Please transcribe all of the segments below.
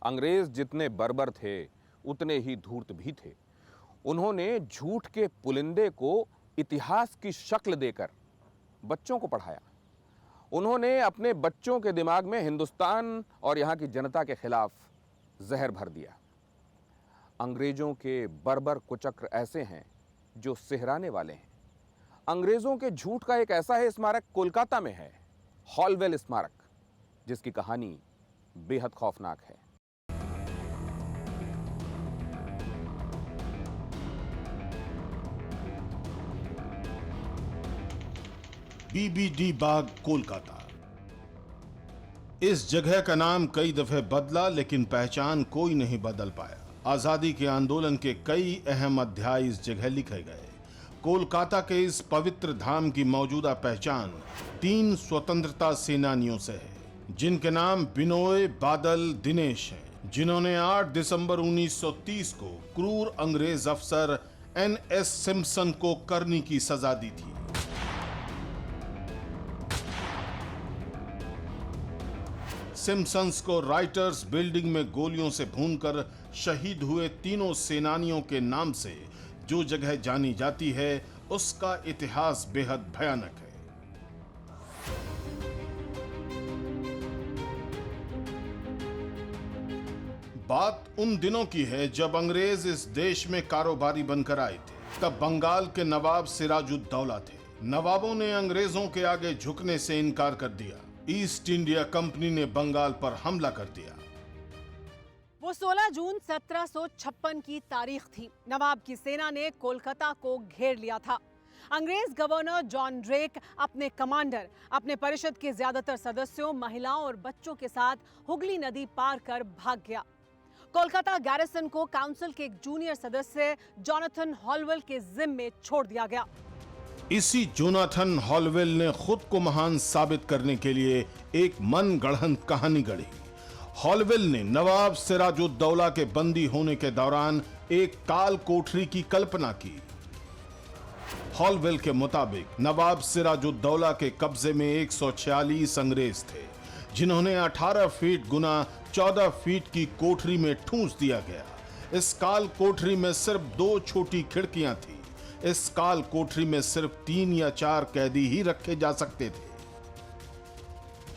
अंग्रेज जितने बर्बर थे उतने ही धूर्त भी थे। उन्होंने झूठ के पुलिंदे को इतिहास की शक्ल देकर बच्चों को पढ़ाया। उन्होंने अपने बच्चों के दिमाग में हिंदुस्तान और यहां की जनता के खिलाफ जहर भर दिया। अंग्रेजों के बर्बर कुचक्र ऐसे हैं जो सिहराने वाले हैं। अंग्रेजों के झूठ का एक ऐसा है स्मारक कोलकाता में है, हॉलवेल स्मारक, जिसकी कहानी बेहद खौफनाक है। बीबीडी बाग, कोलकाता। इस जगह का नाम कई दफे बदला, लेकिन पहचान कोई नहीं बदल पाया। आजादी के आंदोलन के कई अहम अध्याय इस जगह लिखे गए। कोलकाता के इस पवित्र धाम की मौजूदा पहचान 3 स्वतंत्रता सेनानियों से है, जिनके नाम बिनोय, बादल, दिनेश हैं, जिन्होंने 8 दिसंबर 1930 को क्रूर अंग्रेज अफसर NS सिम्पसन को करनी की सजा दी थी। सिम्पसन्स को राइटर्स बिल्डिंग में गोलियों से भूनकर शहीद हुए तीनों सेनानियों के नाम से जो जगह जानी जाती है, उसका इतिहास बेहद भयानक है। बात उन दिनों की है जब अंग्रेज इस देश में कारोबारी बनकर आए थे। तब बंगाल के नवाब सिराजुद्दौला थे। नवाबों ने अंग्रेजों के आगे झुकने से इनकार कर दिया। ईस्ट इंडिया कंपनी ने बंगाल पर हमला कर दिया। वो 16 जून 1756 की तारीख थी। नवाब की सेना ने कोलकाता को घेर लिया था। अंग्रेज गवर्नर जॉन ड्रेक अपने कमांडर, अपने परिषद के ज्यादातर सदस्यों, महिलाओं और बच्चों के साथ हुगली नदी पार कर भाग गया। कोलकाता गैरिसन को काउंसिल के एक जूनियर सदस्य जोनाथन हॉलवेल के जिम्मे छोड़ दिया गया। इसी जोनाथन हॉलवेल ने खुद को महान साबित करने के लिए एक मन गढ़ंत कहानी गढ़ी। हॉलवेल ने नवाब सिराजुद्दौला के बंदी होने के दौरान एक काल कोठरी की कल्पना की। हॉलवेल के मुताबिक नवाब सिराजुद्दौला के कब्जे में 146 अंग्रेज थे, जिन्होंने 18 फीट गुना 14 फीट की कोठरी में ठूंस दिया गया। इस काल कोठरी में सिर्फ 2 छोटी खिड़कियां थी। इस काल कोठरी में सिर्फ 3 या 4 कैदी ही रखे जा सकते थे।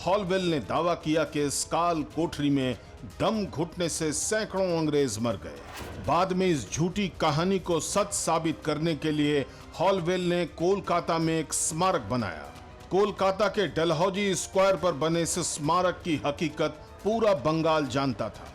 हॉलवेल ने दावा किया कि इस काल कोठरी में दम घुटने से सैकड़ों अंग्रेज मर गए। बाद में इस झूठी कहानी को सच साबित करने के लिए हॉलवेल ने कोलकाता में एक स्मारक बनाया। कोलकाता के डलहौजी स्क्वायर पर बने इस स्मारक की हकीकत पूरा बंगाल जानता था।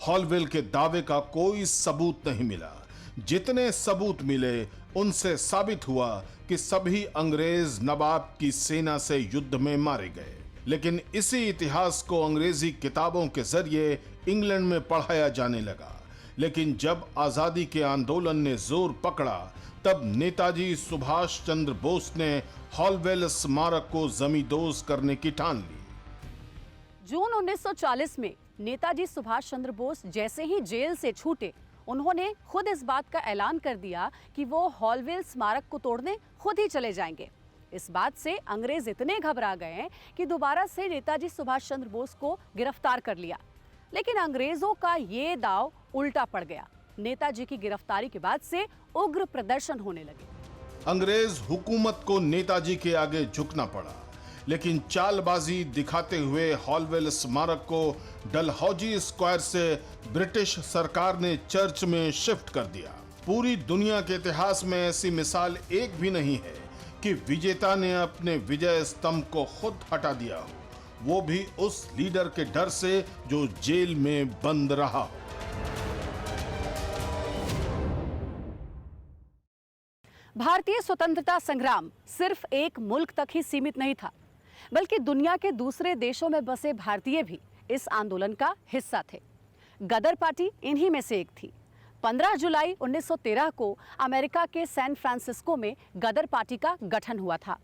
हॉलवेल के दावे का कोई सबूत नहीं मिला। जितने सबूत मिले उनसे साबित हुआ कि सभी अंग्रेज नवाब की सेना से युद्ध में मारे गए। लेकिन इसी इतिहास को अंग्रेजी किताबों के जरिए इंग्लैंड में पढ़ाया जाने लगा। लेकिन जब आजादी के आंदोलन ने जोर पकड़ा, तब नेताजी सुभाष चंद्र बोस ने हॉलवेल स्मारक को जमींदोज करने की ठान ली। जून 1940 में नेताजी सुभाष चंद्र बोस जैसे ही जेल से छूटे, उन्होंने खुद इस बात का ऐलान कर दिया कि वो हॉलवेल स्मारक को तोड़ने खुद ही चले जाएंगे। इस बात से अंग्रेज इतने घबरा गए कि दोबारा से नेताजी सुभाष चंद्र बोस को गिरफ्तार कर लिया। लेकिन अंग्रेजों का ये दाव उल्टा पड़ गया। नेताजी की गिरफ्तारी के बाद से उग्र प्रदर्शन होने लगे। अंग्रेज हुकूमत को नेताजी के आगे झुकना पड़ा, लेकिन चालबाजी दिखाते हुए हॉलवेल स्मारक को डलहौजी स्क्वायर से ब्रिटिश सरकार ने चर्च में शिफ्ट कर दिया। पूरी दुनिया के इतिहास में ऐसी मिसाल एक भी नहीं है कि विजेता ने अपने विजय स्तंभ को खुद हटा दिया हो, वो भी उस लीडर के डर से जो जेल में बंद रहा हो। भारतीय स्वतंत्रता संग्राम सिर्फ एक मुल्क तक ही सीमित नहीं था, बल्कि दुनिया के दूसरे देशों में बसे भारतीय भी इस आंदोलन का हिस्सा थे। गदर पार्टी इन्हीं में से एक थी। 15 जुलाई 1913 को अमेरिका के सैन फ्रांसिस्को में गदर पार्टी का गठन हुआ था।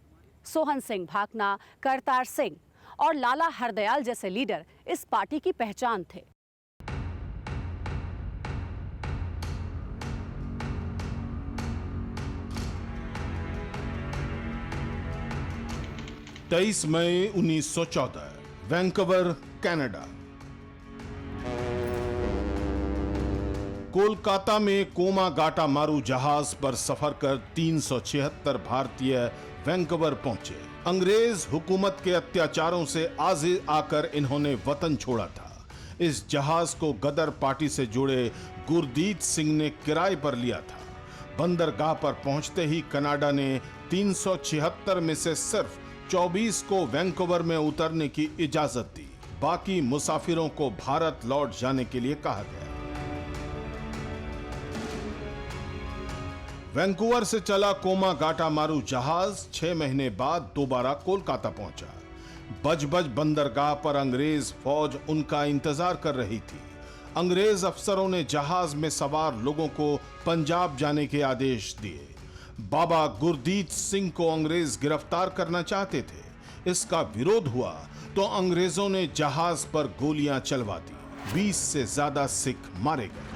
सोहन सिंह भाकना, करतार सिंह और लाला हरदयाल जैसे लीडर इस पार्टी की पहचान थे। तेईस मई 1914, वैंकूवर, कनाडा। कोलकाता में कोमागाटा मारू जहाज पर सफर कर 376 भारतीय वैंकूवर पहुंचे। अंग्रेज हुकूमत के अत्याचारों से आज़िज़ आकर इन्होंने वतन छोड़ा था। इस जहाज को गदर पार्टी से जुड़े गुरदीत सिंह ने किराए पर लिया था। बंदरगाह पर पहुंचते ही कनाडा ने 376 में से सिर्फ 24 को वैंकूवर में उतरने की इजाजत दी। बाकी मुसाफिरों को भारत लौट जाने के लिए कहा गया। वैंकूवर से चला कोमागाटा मारू जहाज 6 महीने बाद दोबारा कोलकाता पहुंचा। बजबज बंदरगाह पर अंग्रेज फौज उनका इंतजार कर रही थी। अंग्रेज अफसरों ने जहाज में सवार लोगों को पंजाब जाने के आदेश दिए। बाबा गुरदीत सिंह को अंग्रेज गिरफ्तार करना चाहते थे। इसका विरोध हुआ तो अंग्रेजों ने जहाज पर गोलियां चलवा दी। 20 से ज्यादा सिख मारे गए।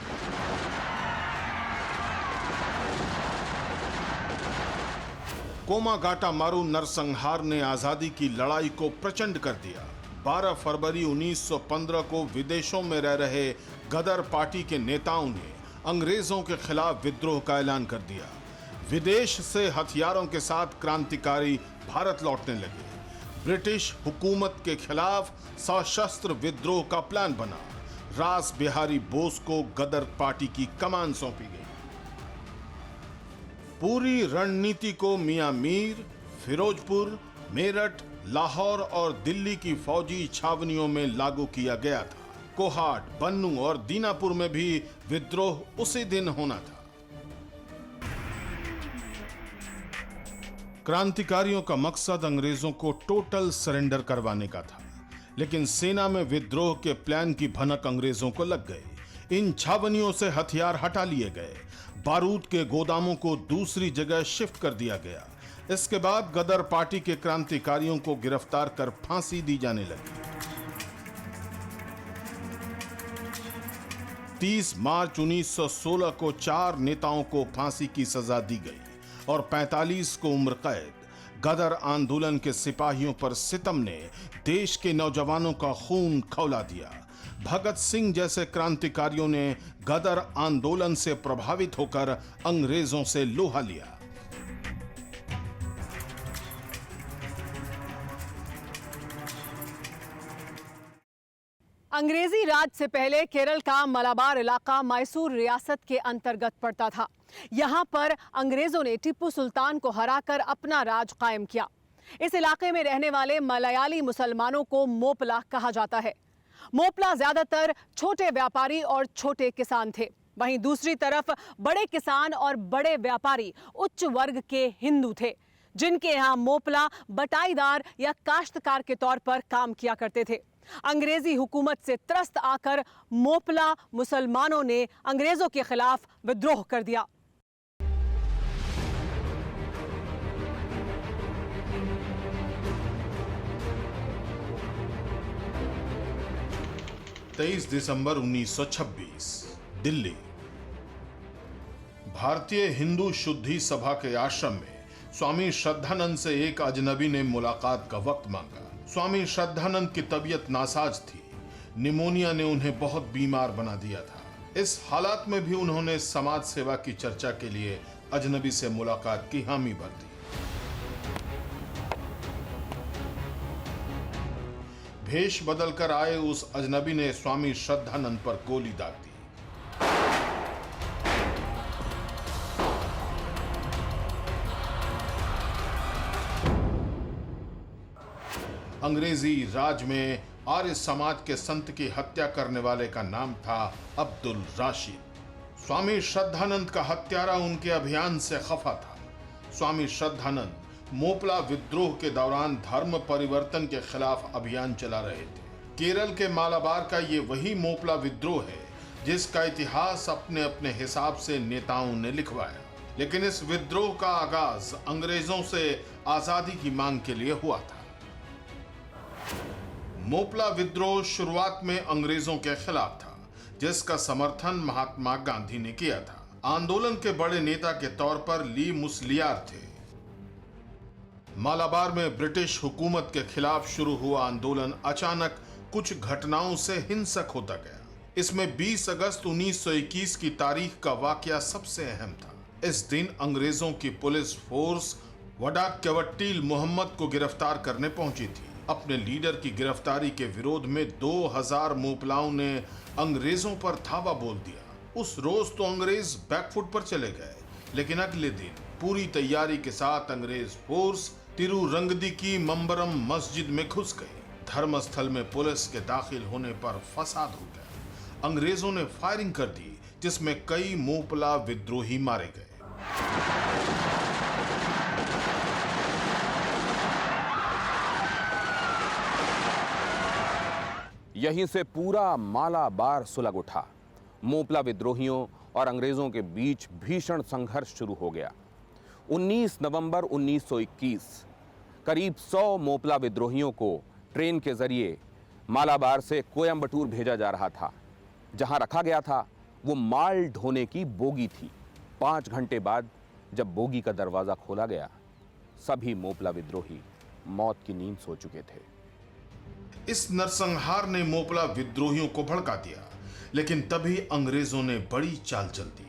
कोमागाटा मारू नरसंहार ने आजादी की लड़ाई को प्रचंड कर दिया। 12 फरवरी 1915 को विदेशों में रह रहे गदर पार्टी के नेताओं ने अंग्रेजों के खिलाफ विद्रोह का ऐलान कर दिया। विदेश से हथियारों के साथ क्रांतिकारी भारत लौटने लगे। ब्रिटिश हुकूमत के खिलाफ सशस्त्र विद्रोह का प्लान बना। रास बिहारी बोस को गदर पार्टी की कमान सौंपी गई। पूरी रणनीति को मियां मीर, फिरोजपुर, मेरठ, लाहौर और दिल्ली की फौजी छावनियों में लागू किया गया था। कोहाट, बन्नू और दीनापुर में भी विद्रोह उसी दिन होना था। क्रांतिकारियों का मकसद अंग्रेजों को टोटल सरेंडर करवाने का था, लेकिन सेना में विद्रोह के प्लान की भनक अंग्रेजों को लग गई। इन छावनियों से हथियार हटा लिए गए। बारूद के गोदामों को दूसरी जगह शिफ्ट कर दिया गया। इसके बाद गदर पार्टी के क्रांतिकारियों को गिरफ्तार कर फांसी दी जाने लगी। 30 मार्च 1916 को 4 नेताओं को फांसी की सजा दी गई और 45 को उम्र कैद। गदर आंदोलन के सिपाहियों पर सितम ने देश के नौजवानों का खून खौला दिया। भगत सिंह जैसे क्रांतिकारियों ने गदर आंदोलन से प्रभावित होकर अंग्रेजों से लोहा लिया। अंग्रेजी राज से पहले केरल का मलाबार इलाका मैसूर रियासत के अंतर्गत पड़ता था। यहां पर अंग्रेजों ने टिप्पू सुल्तान को हराकर अपना राज कायम किया। इस इलाके में रहने वाले मलयाली मुसलमानों को मोपला कहा जाता है। मोपला ज्यादातर छोटे व्यापारी और छोटे किसान थे। वहीं दूसरी तरफ बड़े किसान और बड़े व्यापारी उच्च वर्ग के हिंदू थे, जिनके यहाँ मोपला बटाईदार या काश्तकार के तौर पर काम किया करते थे। अंग्रेजी हुकूमत से त्रस्त आकर मोपला मुसलमानों ने अंग्रेजों के खिलाफ विद्रोह कर दिया। तेईस दिसंबर 1926 दिल्ली। भारतीय हिंदू शुद्धि सभा के आश्रम में स्वामी श्रद्धानंद से एक अजनबी ने मुलाकात का वक्त मांगा। स्वामी श्रद्धानंद की तबीयत नासाज थी। निमोनिया ने उन्हें बहुत बीमार बना दिया था। इस हालात में भी उन्होंने समाज सेवा की चर्चा के लिए अजनबी से मुलाकात की हामी भर दी। भेष बदलकर आए उस अजनबी ने स्वामी श्रद्धानंद पर गोली दाग दी। अंग्रेजी राज में आर्य समाज के संत की हत्या करने वाले का नाम था अब्दुल राशिद। स्वामी श्रद्धानंद का हत्यारा उनके अभियान से खफा था। स्वामी श्रद्धानंद मोपला विद्रोह के दौरान धर्म परिवर्तन के खिलाफ अभियान चला रहे थे। केरल के मालाबार का ये वही मोपला विद्रोह है जिसका इतिहास अपने अपने हिसाब से नेताओं ने लिखवाया। लेकिन इस विद्रोह का आगाज अंग्रेजों से आजादी की मांग के लिए हुआ था। मोपला विद्रोह शुरुआत में अंग्रेजों के खिलाफ था, जिसका समर्थन महात्मा गांधी ने किया था। आंदोलन के बड़े नेता के तौर पर ली मुसलियार थे। मालाबार में ब्रिटिश हुकूमत के खिलाफ शुरू हुआ आंदोलन अचानक कुछ घटनाओं से हिंसक होता गया। इसमें 20 अगस्त 1921 की तारीख का वाकया सबसे अहम था। इस दिन अंग्रेजों की पुलिस फोर्स वडाक्यवट्टील मोहम्मद को गिरफ्तार करने पहुंची थी। अपने लीडर की गिरफ्तारी के विरोध में 2000 मोपलाओं ने अंग्रेजों पर धावा बोल दिया। उस रोज तो अंग्रेज बैकफुट पर चले गए, लेकिन अगले दिन पूरी तैयारी के साथ अंग्रेज फोर्स तिरुरंगदी की मंबरम मस्जिद में घुस गई। धर्मस्थल में पुलिस के दाखिल होने पर फसाद हो गया। अंग्रेजों ने फायरिंग कर दी, जिसमें कई मोपला विद्रोही मारे गए। यहीं से पूरा मालाबार सुलग उठा। मोपला विद्रोहियों और अंग्रेजों के बीच भीषण संघर्ष शुरू हो गया। 19 नवंबर 1921 करीब 100 मोपला विद्रोहियों को ट्रेन के जरिए मालाबार से कोयंबटूर भेजा जा रहा था। जहां रखा गया था वो माल ढोने की बोगी थी। 5 घंटे बाद जब बोगी का दरवाजा खोला गया, सभी मोपला विद्रोही मौत की नींद सो चुके थे। इस नरसंहार ने मोपला विद्रोहियों को भड़का दिया, लेकिन तभी अंग्रेजों ने बड़ी चाल चल दी।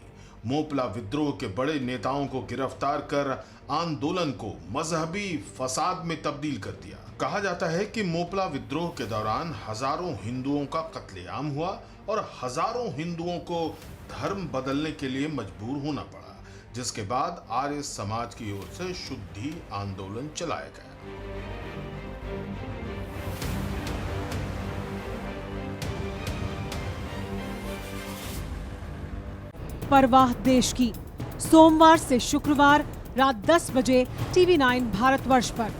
मोपला विद्रोह के बड़े नेताओं को गिरफ्तार कर आंदोलन को मजहबी फसाद में तब्दील कर दिया। कहा जाता है कि मोपला विद्रोह के दौरान हजारों हिंदुओं का कत्लेआम हुआ और हजारों हिंदुओं को धर्म बदलने के लिए मजबूर होना पड़ा, जिसके बाद आर्य समाज की ओर से शुद्धि आंदोलन चलाया गया। परवाह देश की, सोमवार से शुक्रवार रात 10 बजे TV9 भारतवर्ष पर।